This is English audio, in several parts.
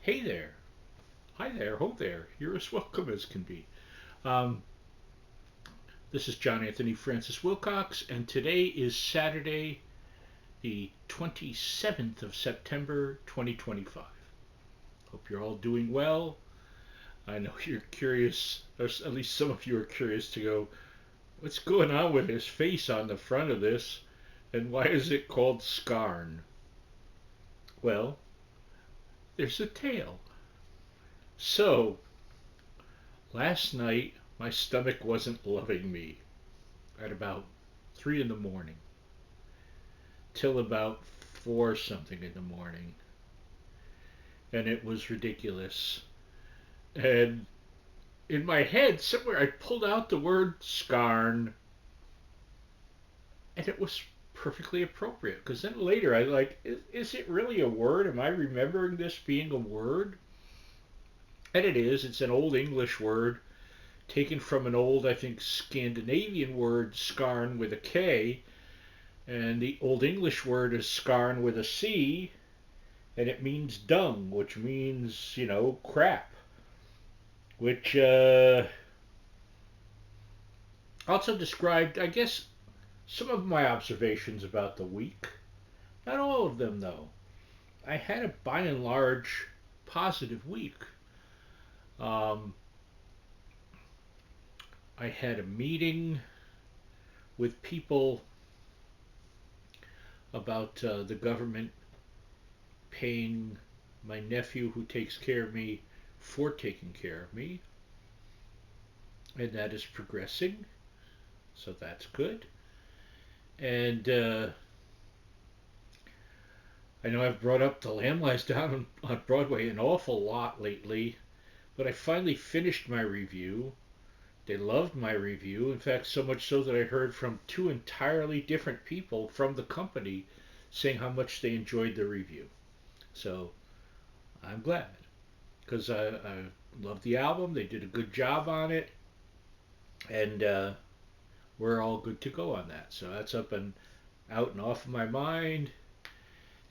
Hey there. Hi there. Ho there. You're as welcome as can be. Um, this is John Anthony Francis Wilcox, and today is Saturday, the 27th of September, 2025. Hope you're all doing well. I know you're curious, or at least some of you are curious to go, what's going on with his face on the front of this, and why is it called Skarn? Well, there's a tale. So, last night, my stomach wasn't loving me at about 3 in the morning till about 4 something in the morning. And it was ridiculous. And in my head, somewhere, I pulled out the word scarn, and it was perfectly appropriate. Because then later, I like, is it really a word? Am I remembering this being a word? And it is. It's an old English word taken from an old, I think, Scandinavian word, skarn with a K, and the Old English word is scarn with a C, and it means dung, which means, crap. Which also described, I guess, some of my observations about the week. Not all of them, though. I had a by and large positive week. Um, I had a meeting with people about the government paying my nephew who takes care of me for taking care of me, and that is progressing, so that's good. And I know I've brought up The Lamb Lies Down on Broadway an awful lot lately, but I finally finished my review. They loved my review, in fact, so much so that I heard from two entirely different people from the company saying how much they enjoyed the review. So I'm glad because I love the album. They did a good job on it, and we're all good to go on that. So that's up and out and off of my mind.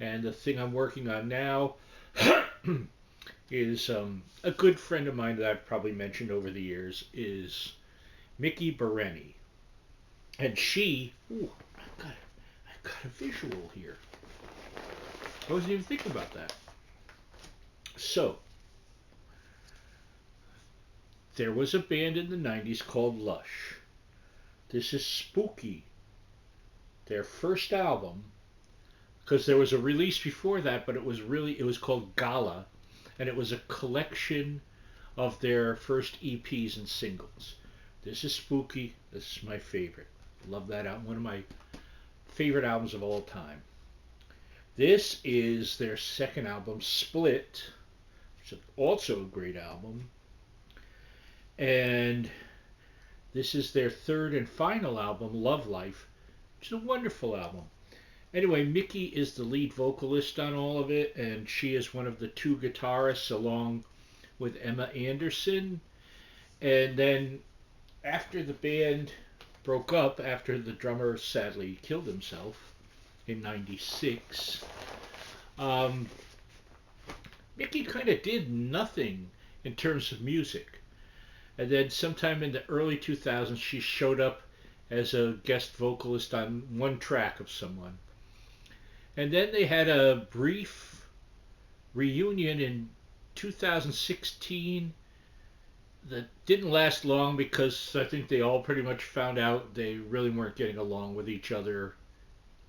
And the thing I'm working on now is a good friend of mine that I've probably mentioned over the years is Mickey Bereni. And she, ooh, I've got a visual here. I wasn't even thinking about that. So, there was a band in the 90s called Lush. This is Spooky, their first album, because there was a release before that, but it was called Gala, and it was a collection of their first EPs and singles. This is Spooky. This is my favorite. Love that album. One of my favorite albums of all time. This is their second album, Split, which is also a great album. And this is their third and final album, Love Life, which is a wonderful album. Anyway, Mickey is the lead vocalist on all of it, and she is one of the two guitarists along with Emma Anderson. And then after the band broke up, after the drummer sadly killed himself in '96, um, Mickey kind of did nothing in terms of music. And then sometime in the early 2000s, she showed up as a guest vocalist on one track of someone. And then they had a brief reunion in 2016 that didn't last long because I think they all pretty much found out they really weren't getting along with each other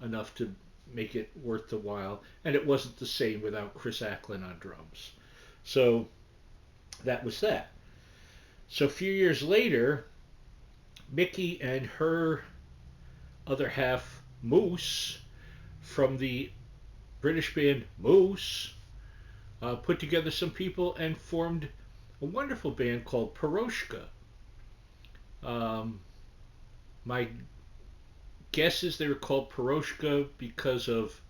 enough to make it worth the while. And it wasn't the same without Chris Acklin on drums. So that was that. So a few years later, Mickey and her other half, Moose, from the British band Moose, put together some people and formed a wonderful band called Peroshka. Um, my guess is they were called Peroshka because of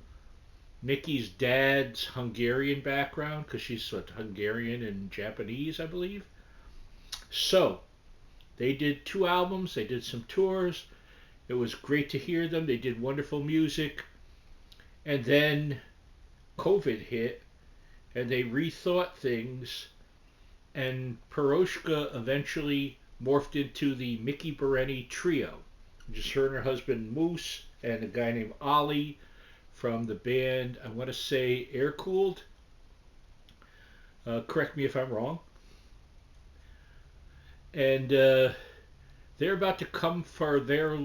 Mickey's dad's Hungarian background, because she's what, Hungarian and Japanese, I believe. So they did two albums, they did some tours. It was great to hear them. They did wonderful music. And then COVID hit, and they rethought things, and Peroshka eventually morphed into the Mickey Bereni trio. Just her and her husband Moose and a guy named Ollie from the band, I want to say Air Cooled. Correct me if I'm wrong. And they're about to come for their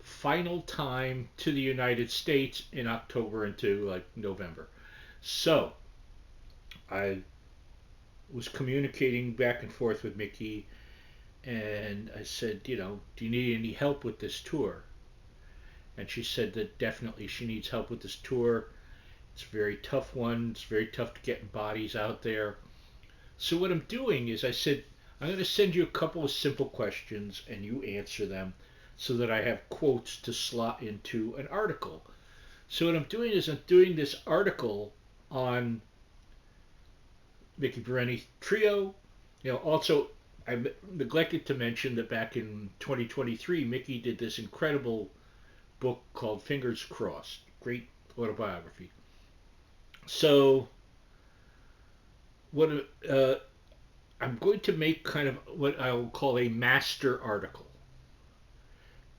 final time to the United States in October into like November. So I was communicating back and forth with Mickey, and I said, do you need any help with this tour? And she said that definitely she needs help with this tour. It's a very tough one. It's very tough to get bodies out there. So what I'm doing is I said, I'm going to send you a couple of simple questions and you answer them so that I have quotes to slot into an article. So what I'm doing is I'm doing this article on Mickey Bereni Trio. Also, I neglected to mention that back in 2023, Mickey did this incredible book called Fingers Crossed. Great autobiography. So, what I'm going to make kind of what I will call a master article.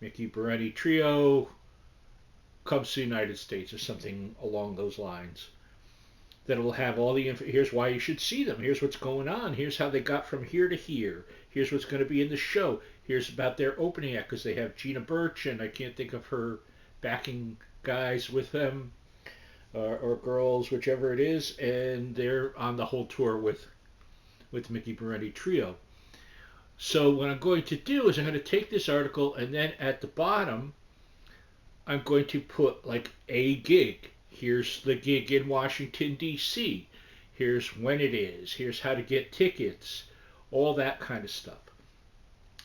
Mickey Bereni Trio comes to the United States or something along those lines. That will have all the info. Here's why you should see them. Here's what's going on. Here's how they got from here to here. Here's what's going to be in the show. Here's about their opening act because they have Gina Birch and I can't think of her backing guys with them or girls, whichever it is, and they're on the whole tour with Mickey Bereni Trio. So what I'm going to do is I'm going to take this article and then at the bottom I'm going to put like a gig. Here's the gig in Washington, D.C. Here's when it is. Here's how to get tickets. All that kind of stuff.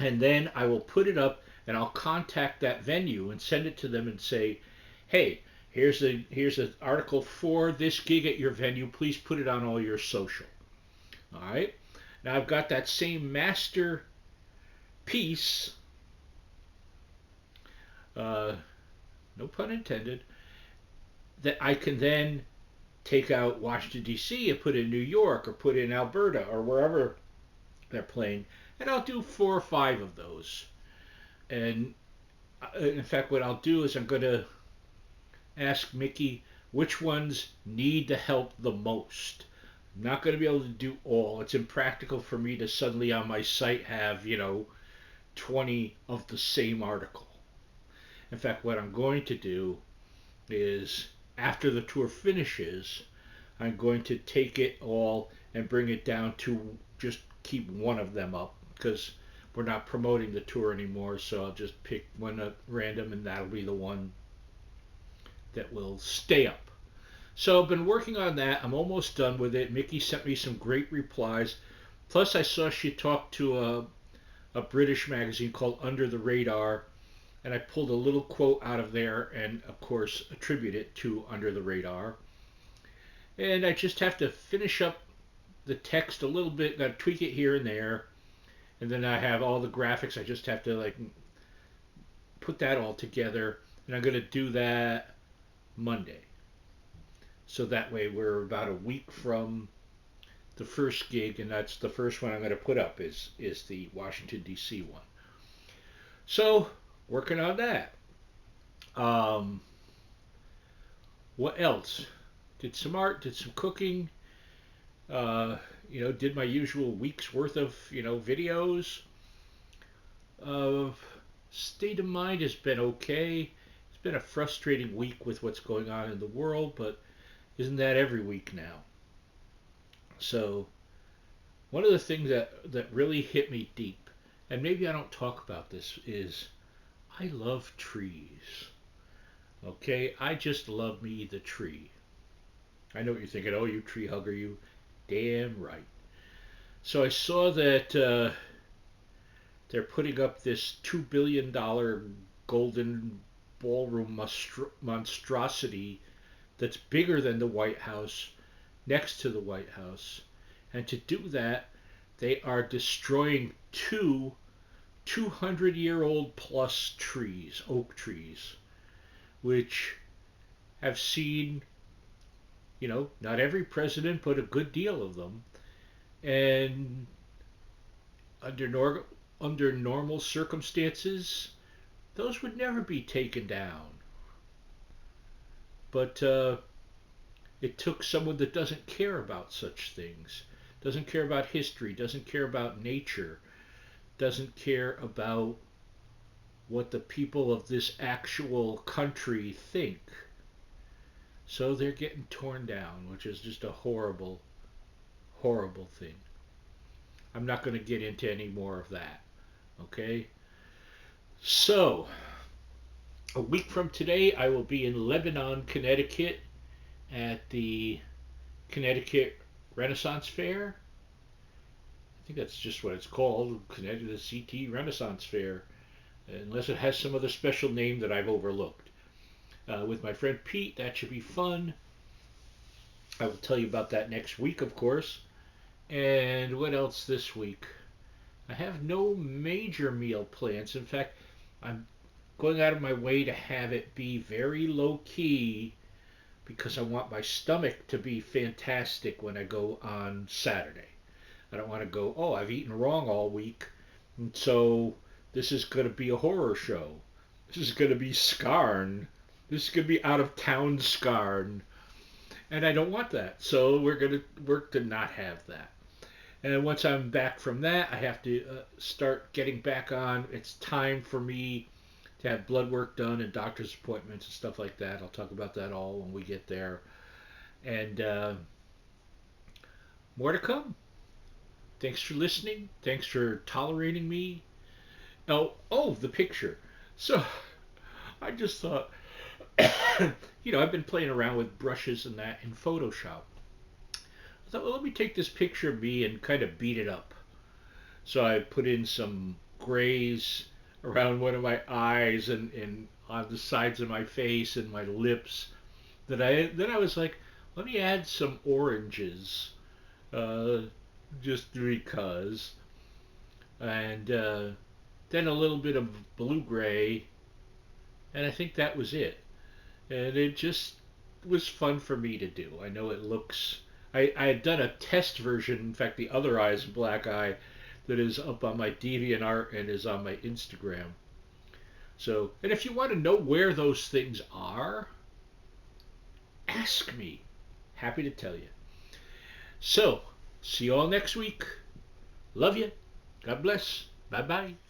And then I will put it up and I'll contact that venue and send it to them and say, hey, here's an article for this gig at your venue. Please put it on all your social. All right. Now I've got that same master piece, no pun intended, that I can then take out Washington, D.C. and put in New York or put in Alberta or wherever they're playing. And I'll do 4 or 5 of those. And in fact, what I'll do is I'm going to ask Mickey which ones need the help the most. I'm not going to be able to do all. It's impractical for me to suddenly on my site have, 20 of the same article. In fact, what I'm going to do is after the tour finishes, I'm going to take it all and bring it down to just keep one of them up because we're not promoting the tour anymore. So I'll just pick one at random and that'll be the one that will stay up. So I've been working on that. I'm almost done with it. Mickey sent me some great replies. Plus I saw she talked to a British magazine called Under the Radar, and I pulled a little quote out of there and of course attribute it to Under the Radar. And I just have to finish up the text a little bit, got to tweak it here and there, and then I have all the graphics. I just have to put that all together, and I'm going to do that Monday. So that way we're about a week from the first gig, and that's the first one I'm going to put up is the Washington, D.C. one. So working on that. What else? Did some art, did some cooking, did my usual week's worth of, videos. State of mind has been okay. It's been a frustrating week with what's going on in the world, but isn't that every week now? So one of the things that really hit me deep, and maybe I don't talk about this, is I love trees. Okay, I just love me the tree. I know what you're thinking. Oh, you tree hugger, you. Damn right. So I saw that they're putting up this $2 billion golden ballroom monstrosity that's bigger than the White House, next to the White House. And to do that, they are destroying 200-year-old plus trees, oak trees, which have seen Not every president, but a good deal of them. And under under normal circumstances, those would never be taken down. But it took someone that doesn't care about such things, doesn't care about history, doesn't care about nature, doesn't care about what the people of this actual country think. So they're getting torn down, which is just a horrible, horrible thing. I'm not going to get into any more of that. Okay? So, a week from today, I will be in Lebanon, Connecticut at the Connecticut Renaissance Fair. I think that's just what it's called, Connecticut CT Renaissance Fair, unless it has some other special name that I've overlooked. With my friend Pete, that should be fun. I will tell you about that next week, of course. And what else this week? I have no major meal plans. In fact, I'm going out of my way to have it be very low key because I want my stomach to be fantastic when I go on Saturday. I don't want to go, oh, I've eaten wrong all week, and so this is going to be a horror show. This is going to be Skarn. This is going to be out of town Skarn. And I don't want that. So we're going to work to not have that. And once I'm back from that, I have to start getting back on. It's time for me to have blood work done and doctor's appointments and stuff like that. I'll talk about that all when we get there. And more to come. Thanks for listening. Thanks for tolerating me. Oh, the picture. So I just thought, I've been playing around with brushes and that in Photoshop. I thought, well, let me take this picture of me and kind of beat it up. So I put in some grays around one of my eyes and on the sides of my face and my lips. Then I was like, let me add some oranges, uh, just because, and then a little bit of blue gray, and I think that was it. And it just was fun for me to do. I know it looks. I had done a test version. In fact, the other eye is a black eye that is up on my DeviantArt and is on my Instagram. So, and if you want to know where those things are, ask me. Happy to tell you. So, see you all next week. Love you. God bless. Bye bye.